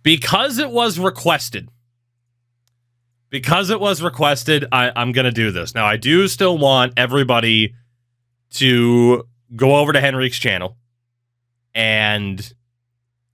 Because it was requested. I'm going to do this. Now, I do still want everybody to go over to Henrik's channel and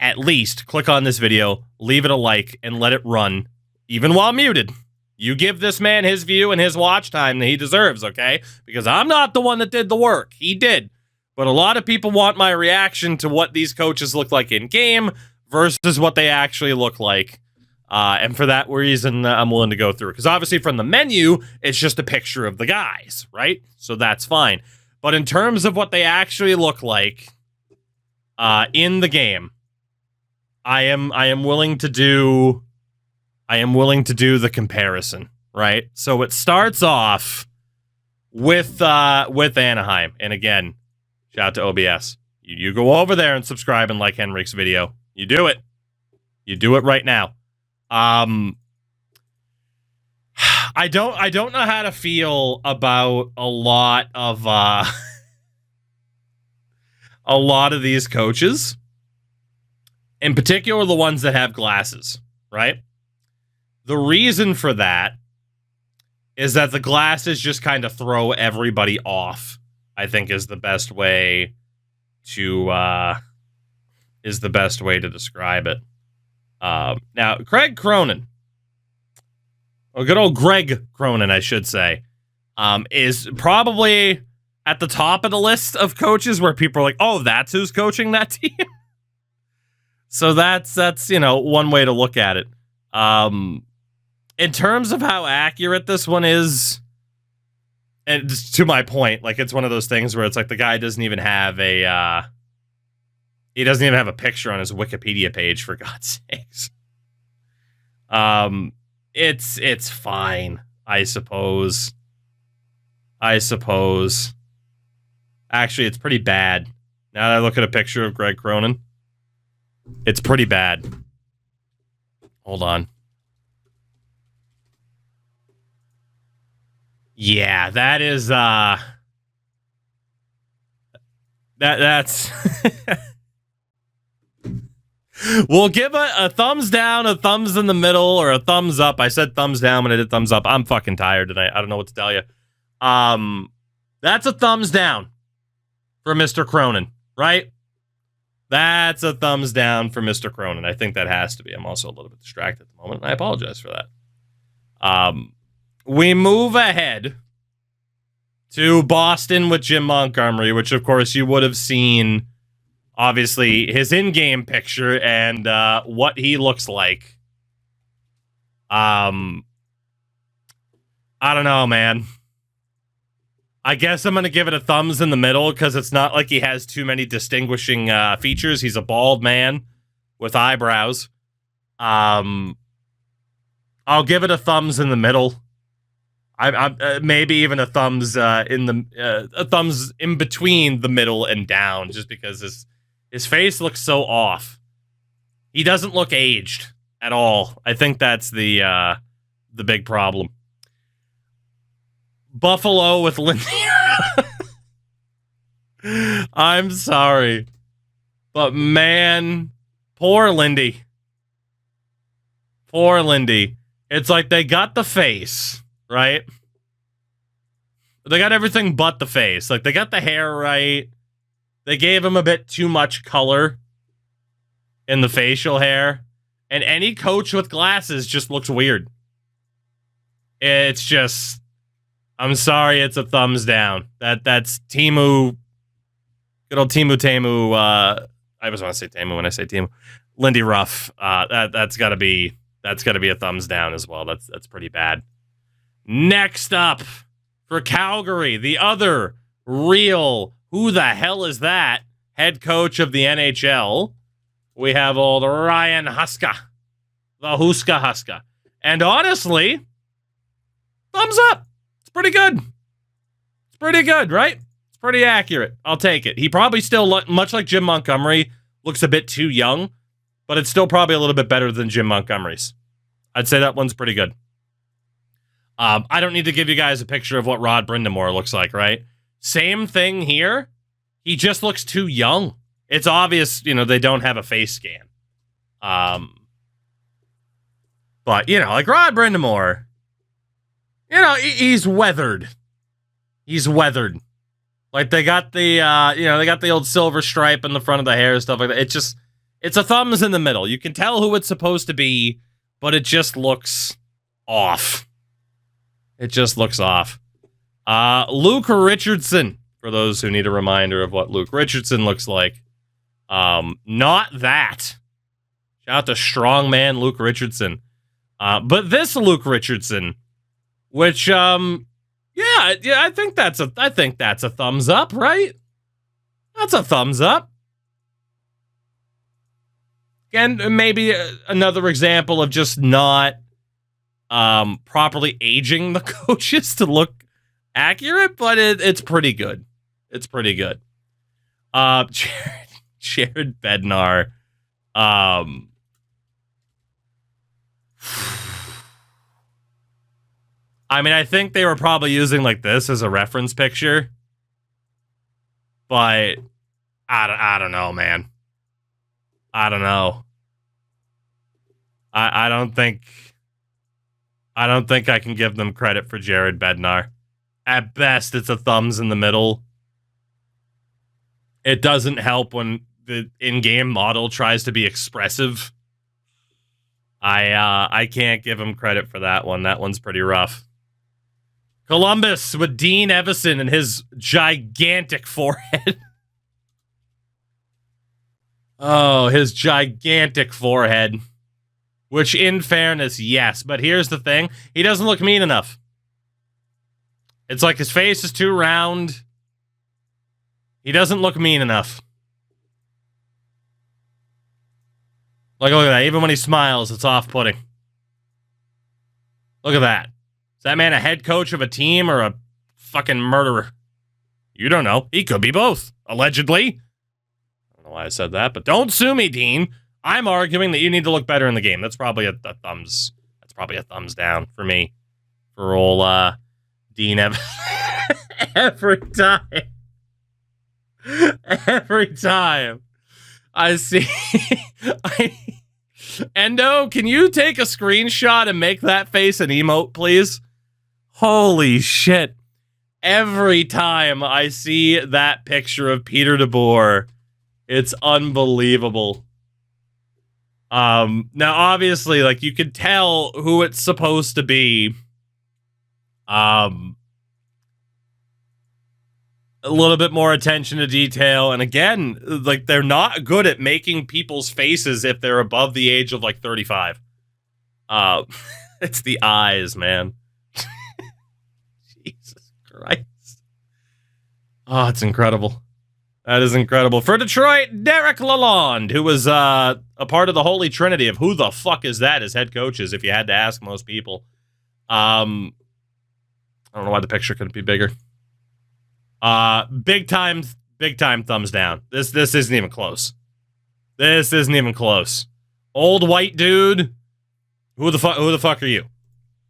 at least click on this video, leave it a like, and let it run, even while muted. You give this man his view and his watch time that he deserves, okay? Because I'm not the one that did the work. He did. But a lot of people want my reaction to what these coaches look like in game versus what they actually look like. And for that reason, I'm willing to go through it. Because obviously from the menu, it's just a picture of the guys, right? So that's fine. But in terms of what they actually look like in the game, I am willing to do the comparison, right? So it starts off with Anaheim. And again, shout out to OBS. You go over there and subscribe and like Henrik's video. You do it. You do it right now. I don't know how to feel about a lot of these coaches. In particular, the ones that have glasses, right? The reason for that is that the glasses just kind of throw everybody off, I think is the best way to describe it. Now, Craig Cronin, or good old Greg Cronin, I should say, is probably at the top of the list of coaches where people are like, oh, that's who's coaching that team? So that's one way to look at it. In terms of how accurate this one is, and to my point, like it's one of those things where it's like the guy doesn't even have a picture on his Wikipedia page, for God's sakes. It's fine, I suppose. Actually, it's pretty bad. Now that I look at a picture of Greg Cronin, it's pretty bad. Hold on. Yeah, that is that's we'll give a thumbs down, a thumbs in the middle, or a thumbs up. I said thumbs down when I did thumbs up. I'm fucking tired tonight. I don't know what to tell you. That's a thumbs down for Mr. Cronin, right? That's a thumbs down for Mr. Cronin. I think that has to be. I'm also a little bit distracted at the moment, and I apologize for that. We move ahead to Boston with Jim Montgomery, which, of course, you would have seen, obviously, his in-game picture and what he looks like. I don't know, man. I guess I'm going to give it a thumbs in the middle because it's not like he has too many distinguishing features. He's a bald man with eyebrows. I'll give it a thumbs in the middle. I maybe even a thumbs a thumbs in between the middle and down, just because his face looks so off. He doesn't look aged at all. I think that's the big problem. Buffalo with Lindy. I'm sorry, but man, poor Lindy. Poor Lindy. It's like they got the face, right? They got everything but the face. Like, they got the hair right. They gave him a bit too much color in the facial hair. And any coach with glasses just looks weird. It's just... I'm sorry, it's a thumbs down. That's Timu. Good old Timu. I always want to say Timu when I say Timu. Lindy Ruff. That's gotta be a thumbs down as well. That's pretty bad. Next up for Calgary, the other real who the hell is that head coach of the NHL. We have old Ryan Huska. The Huska. And honestly, thumbs up. Pretty good. It's pretty good, right? It's pretty accurate. I'll take it. He probably still, much like Jim Montgomery, looks a bit too young, but it's still probably a little bit better than Jim Montgomery's. I'd say that one's pretty good. I don't need to give you guys a picture of what Rod Brindamore looks like, right? Same thing here. He just looks too young. It's obvious, they don't have a face scan. But, you know, like Rod Brindamore, you know, he's weathered. He's weathered. Like, they got the, they got the old silver stripe in the front of the hair and stuff like that. It's a thumbs in the middle. You can tell who it's supposed to be, but it just looks off. It just looks off. Luke Richardson, for those who need a reminder of what Luke Richardson looks like. Not that. Shout out to strongman Luke Richardson. But this Luke Richardson, which, I think that's a thumbs up, right? That's a thumbs up. Again, maybe another example of just not properly aging the coaches to look accurate, but it's pretty good. It's pretty good. Jared Bednar. I mean, I think they were probably using like this as a reference picture, but I don't know, man. I don't know. I don't think I can give them credit for Jared Bednar. At best, it's a thumbs in the middle. It doesn't help when the in-game model tries to be expressive. I can't give him credit for that one. That one's pretty rough. Columbus with Dean Evison and his gigantic forehead. Oh, his gigantic forehead. Which, in fairness, yes. But here's the thing. He doesn't look mean enough. It's like his face is too round. He doesn't look mean enough. Like, look at that. Even when he smiles, it's off-putting. Look at that. Is that man a head coach of a team or a fucking murderer? You don't know. He could be both. Allegedly. I don't know why I said that, but don't sue me, Dean. I'm arguing that you need to look better in the game. That's probably a thumbs. That's probably a thumbs down for me. For old Dean Evans. Every time. Every time I see Endo, can you take a screenshot and make that face an emote, please? Holy shit. Every time I see that picture of Peter DeBoer, it's unbelievable. Now, obviously, like, you can tell who it's supposed to be. A little bit more attention to detail. And again, like, they're not good at making people's faces if they're above the age of, like, 35. It's the eyes, man. Jesus Christ. Oh, it's incredible. That is incredible. For Detroit, Derek Lalonde, who was a part of the Holy Trinity of who the fuck is that as head coaches, if you had to ask most people. I don't know why the picture couldn't be bigger. Big time thumbs down. This isn't even close. This isn't even close. Old white dude. Who the fuck are you?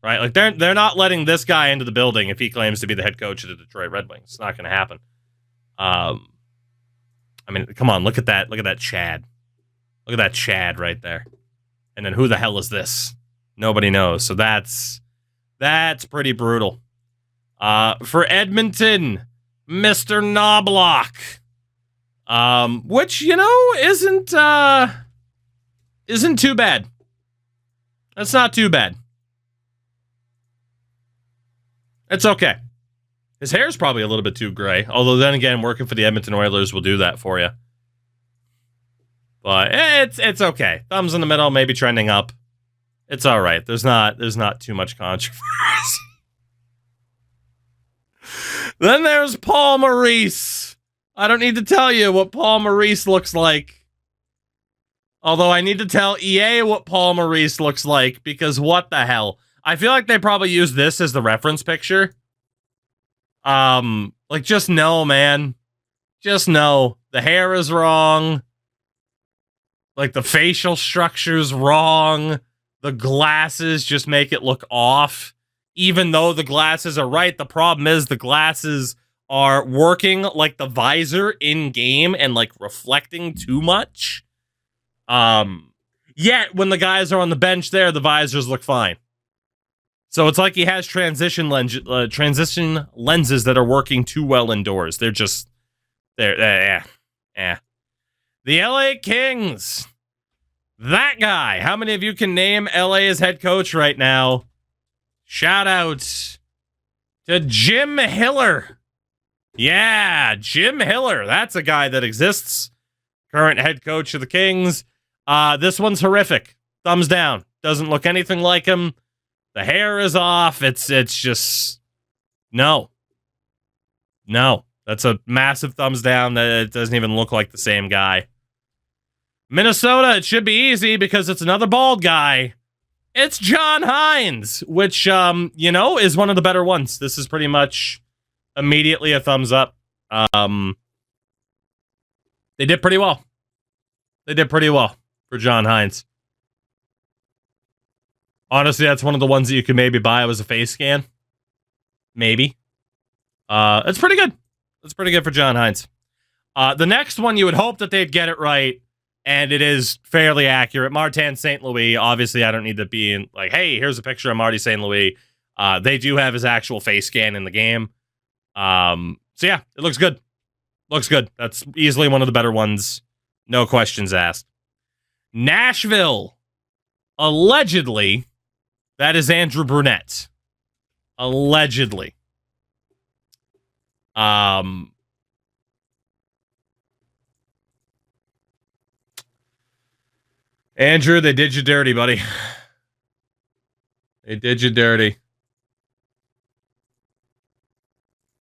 Right? Like, they're not letting this guy into the building if he claims to be the head coach of the Detroit Red Wings. It's not going to happen. I mean, come on, look at that. Look at that Chad. Look at that Chad right there. And then who the hell is this? Nobody knows. So that's pretty brutal. For Edmonton, Mr. Knobloch. Which, you know, isn't too bad. That's not too bad. It's okay. His hair's probably a little bit too gray. Although then again, working for the Edmonton Oilers will do that for you. But it's okay. Thumbs in the middle, maybe trending up. It's all right. There's not too much controversy. Then there's Paul Maurice. I don't need to tell you what Paul Maurice looks like. Although I need to tell EA what Paul Maurice looks like, because what the hell? I feel like they probably use this as the reference picture. Like, just no, man. Just no. The hair is wrong. Like, the facial structure's wrong. The glasses just make it look off. Even though the glasses are right, the problem is the glasses are working like the visor in game and like reflecting too much. Yet, when the guys are on the bench there, the visors look fine. So it's like he has transition lenses that are working too well indoors. They're just, The LA Kings. That guy. How many of you can name LA as head coach right now? Shout out to Jim Hiller. Yeah, Jim Hiller. That's a guy that exists. Current head coach of the Kings. This one's horrific. Thumbs down. Doesn't look anything like him. The hair is off. It's just no. That's a massive thumbs down. That it doesn't even look like the same guy. Minnesota, it should be easy because it's another bald guy. It's John Hines, which is one of the better ones. This is pretty much immediately a thumbs up. They did pretty well. For John Hines. Honestly, that's one of the ones that you could maybe buy as a face scan. Maybe. It's pretty good. It's pretty good for John Hines. The next one, you would hope that they'd get it right, and it is fairly accurate. Martin St. Louis, obviously I don't need to be in, like, hey, here's a picture of Marty St. Louis. They do have his actual face scan in the game. So yeah, it looks good. That's easily one of the better ones. No questions asked. Nashville. Allegedly, that is Andrew Brunette. Allegedly. Andrew, they did you dirty, buddy. They did you dirty.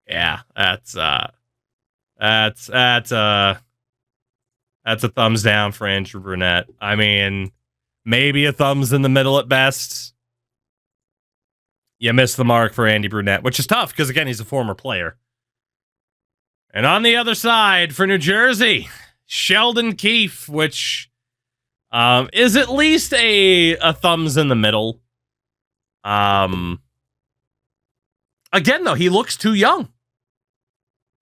Yeah, that's a thumbs down for Andrew Brunette. I mean, maybe a thumbs in the middle at best. You missed the mark for Andy Brunette, which is tough because, again, he's a former player. And on the other side, for New Jersey, Sheldon Keefe, which is at least a thumbs in the middle. Again, though, he looks too young.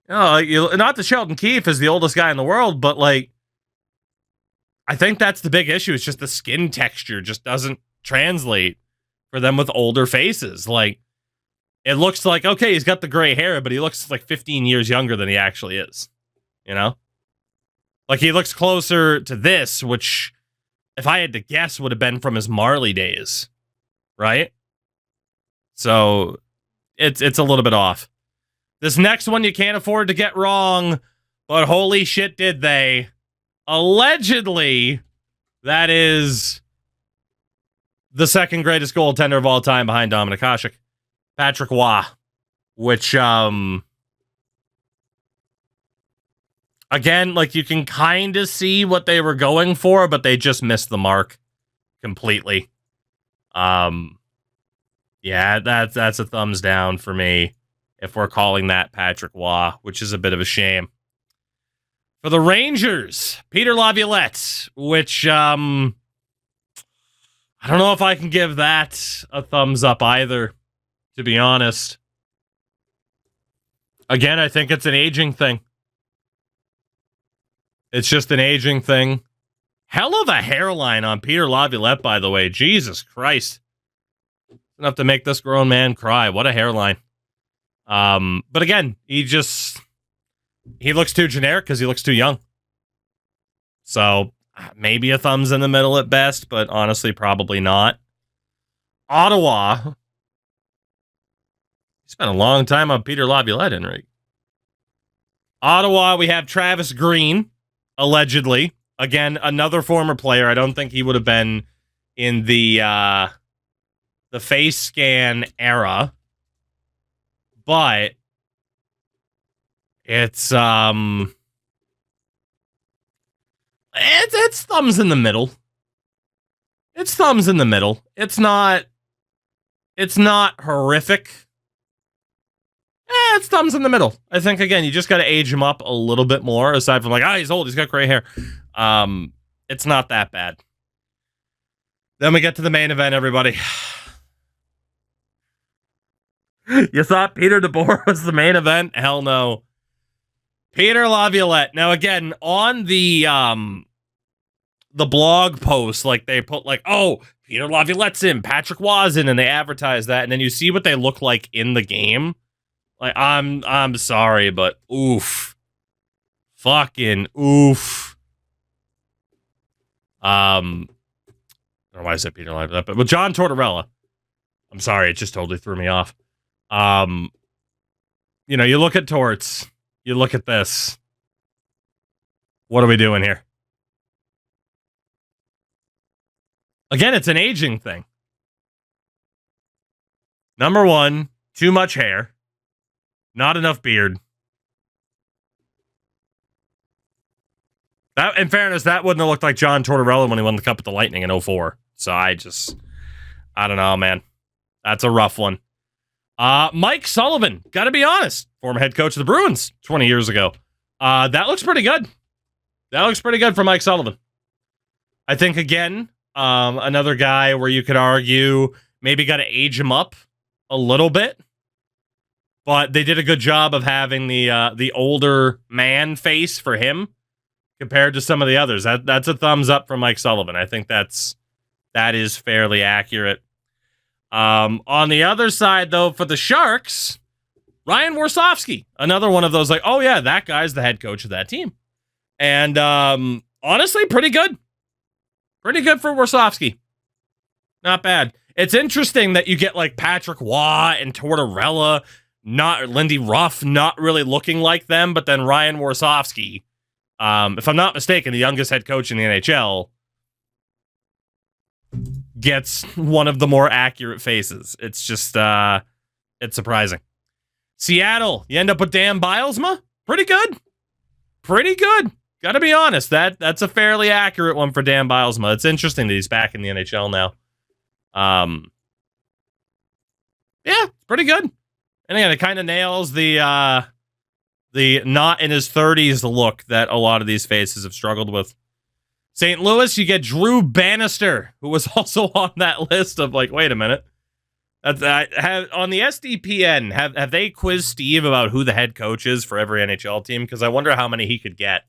Not that Sheldon Keefe is the oldest guy in the world, but, like, I think that's the big issue. It's just the skin texture just doesn't translate for them with older faces. Like, it looks like, okay, he's got the gray hair, but he looks like 15 years younger than he actually is. You know? Like, he looks closer to this, which, if I had to guess, would have been from his Marley days. Right? So, it's a little bit off. This next one you can't afford to get wrong, but holy shit did they. Allegedly, that is the second greatest goaltender of all time behind Dominik Hasek, Patrick Roy, which, again, like, you can kind of see what they were going for, but they just missed the mark completely. Yeah, that's a thumbs down for me if we're calling that Patrick Roy, which is a bit of a shame. For the Rangers, Peter Laviolette, which, I don't know if I can give that a thumbs up either, to be honest. Again, I think it's an aging thing. It's just an aging thing. Hell of a hairline on Peter Laviolette, by the way. Jesus Christ. Enough to make this grown man cry. What a hairline. But again, he looks too generic because he looks too young. So maybe a thumbs in the middle at best, but honestly, probably not. Ottawa. He spent a long time on Peter Laviolette, Enrique. Ottawa, we have Travis Green, allegedly. Again, another former player. I don't think he would have been in the face scan era. But it's thumbs in the middle. It's thumbs in the middle. It's not horrific. It's thumbs in the middle. I think, again, you just got to age him up a little bit more, aside from, like, he's old, he's got gray hair. It's not that bad. Then we get to the main event, everybody. You thought Peter DeBoer was the main event? Hell no. Peter Laviolette. Now, again, on the the blog posts, like they put like, oh, Peter Laviolette's in, Patrick Waugh's in, and they advertise that, and then you see what they look like in the game. Like, I'm sorry, but oof. Fucking oof. I don't know why I said Peter Laviolette, but with John Tortorella. I'm sorry, it just totally threw me off. You know, you look at Torts, you look at this. What are we doing here? Again, it's an aging thing. Number one, too much hair. Not enough beard. That, in fairness, that wouldn't have looked like John Tortorella when he won the Cup at the Lightning in 2004. So I don't know, man. That's a rough one. Mike Sullivan, gotta be honest, former head coach of the Bruins 20 years ago. That looks pretty good. That looks pretty good for Mike Sullivan. I think, again, another guy where you could argue maybe got to age him up a little bit. But they did a good job of having the older man face for him compared to some of the others. That's a thumbs up from Mike Sullivan. I think that is fairly accurate. On the other side, though, for the Sharks, Ryan Warsofsky, another one of those like, oh yeah, that guy's the head coach of that team. And honestly, pretty good. Pretty good for Warsofsky. Not bad. It's interesting that you get like Patrick Waugh and Tortorella, not Lindy Ruff, not really looking like them, but then Ryan Warsofsky, if I'm not mistaken, the youngest head coach in the NHL, gets one of the more accurate faces. It's just, it's surprising. Seattle, you end up with Dan Bilesma? Pretty good. Pretty good. Gotta be honest, that's a fairly accurate one for Dan Bilesma. It's interesting that he's back in the NHL now. Yeah, pretty good. And again, it kind of nails the not in his 30s look that a lot of these faces have struggled with. St. Louis, you get Drew Bannister, who was also on that list of like, wait a minute. On the SDPN, have they quizzed Steve about who the head coach is for every NHL team? Because I wonder how many he could get.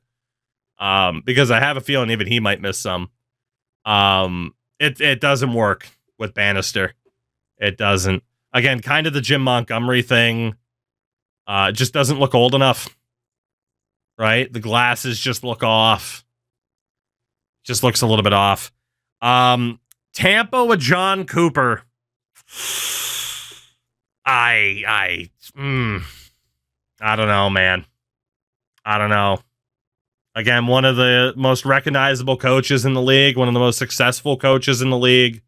Because I have a feeling even he might miss some. It doesn't work with Bannister. It doesn't. Again, kind of the Jim Montgomery thing. Just doesn't look old enough. Right? The glasses just look off. Just looks a little bit off. Tampa with John Cooper. I don't know, man. I don't know. Again, one of the most recognizable coaches in the league, one of the most successful coaches in the league.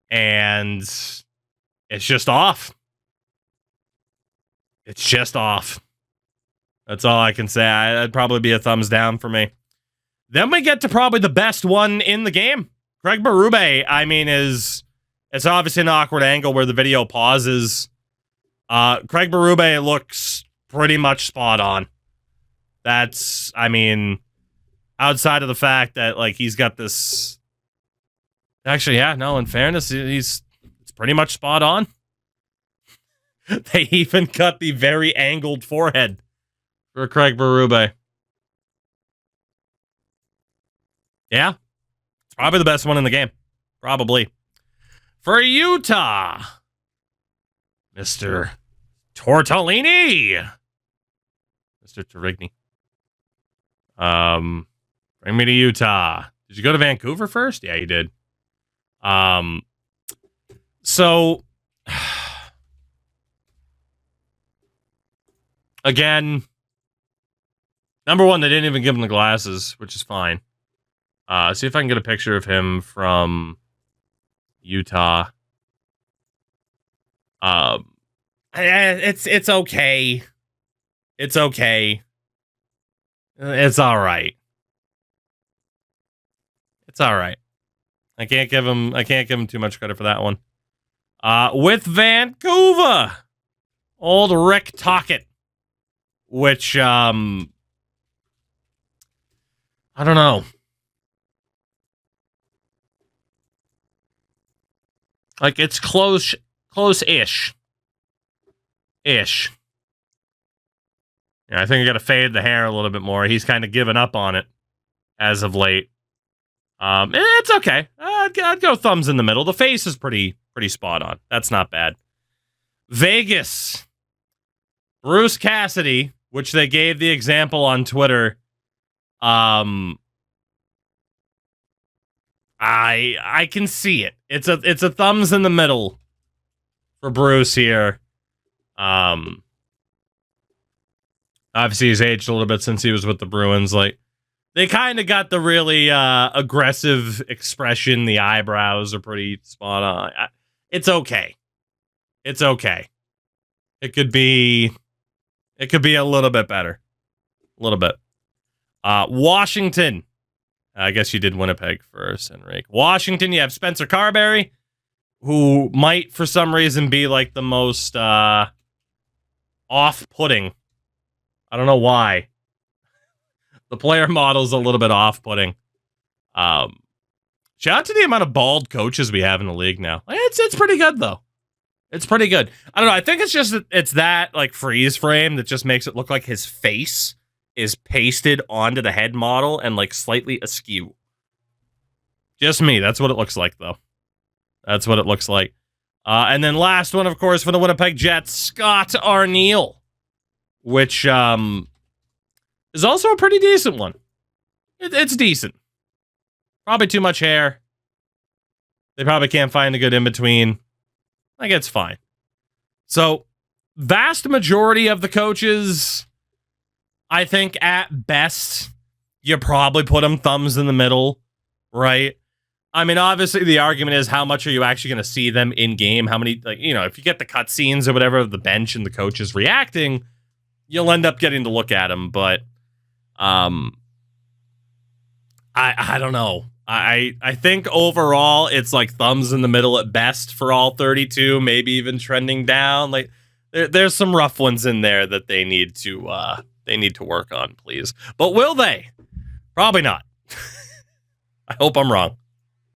And it's just off. It's just off. That's all I can say. That'd probably be a thumbs down for me. Then we get to probably the best one in the game. Craig Berube, I mean, it's obviously an awkward angle where the video pauses. Craig Berube looks pretty much spot on. That's, I mean, outside of the fact that, like, he's got this... Actually, yeah, no, in fairness, it's pretty much spot on. They even cut the very angled forehead for Craig Berube. Yeah, it's probably the best one in the game. Probably. For Utah, Mr. Tortellini. Mr. Torigny. Bring me to Utah. Did you go to Vancouver first? Yeah, you did. So, again, number one, they didn't even give him the glasses, which is fine. See if I can get a picture of him from Utah. It's okay. It's okay. It's all right. It's all right. I can't give him too much credit for that one. With Vancouver, old Rick Tocchet, which I don't know. Like, it's close-ish. Ish. Yeah, I think I got to fade the hair a little bit more. He's kind of given up on it as of late. It's okay. I'd go thumbs in the middle. The face is pretty spot on. That's not bad. Vegas. Bruce Cassidy, which they gave the example on Twitter. I can see it. It's a thumbs in the middle for Bruce here. Obviously he's aged a little bit since he was with the Bruins. Like, they kind of got the really aggressive expression. The eyebrows are pretty spot on. It's okay. It's okay. It could be a little bit better. A little bit. Washington. I guess you did Winnipeg first, Enrique. Washington, you have Spencer Carberry, who might, for some reason, be like the most off-putting. I don't know why. The player model's a little bit off-putting. Shout out to the amount of bald coaches we have in the league now. It's pretty good, though. It's pretty good. I don't know. I think it's just it's that like freeze frame that just makes it look like his face is pasted onto the head model and like slightly askew. Just me. That's what it looks like, though. That's what it looks like. And then last one, of course, for the Winnipeg Jets, Scott Arniel, which is also a pretty decent one. It's decent. Probably too much hair. They probably can't find a good in-between. Like, it's fine. So, vast majority of the coaches, I think at best, you probably put them thumbs in the middle, right? I mean, obviously, the argument is how much are you actually going to see them in game? How many, like, you know, if you get the cutscenes or whatever of the bench and the coaches reacting, you'll end up getting to look at them. But, I don't know. I think overall it's like thumbs in the middle at best for all 32, maybe even trending down. Like there's some rough ones in there that they need to work on, please. But will they? Probably not. I hope I'm wrong.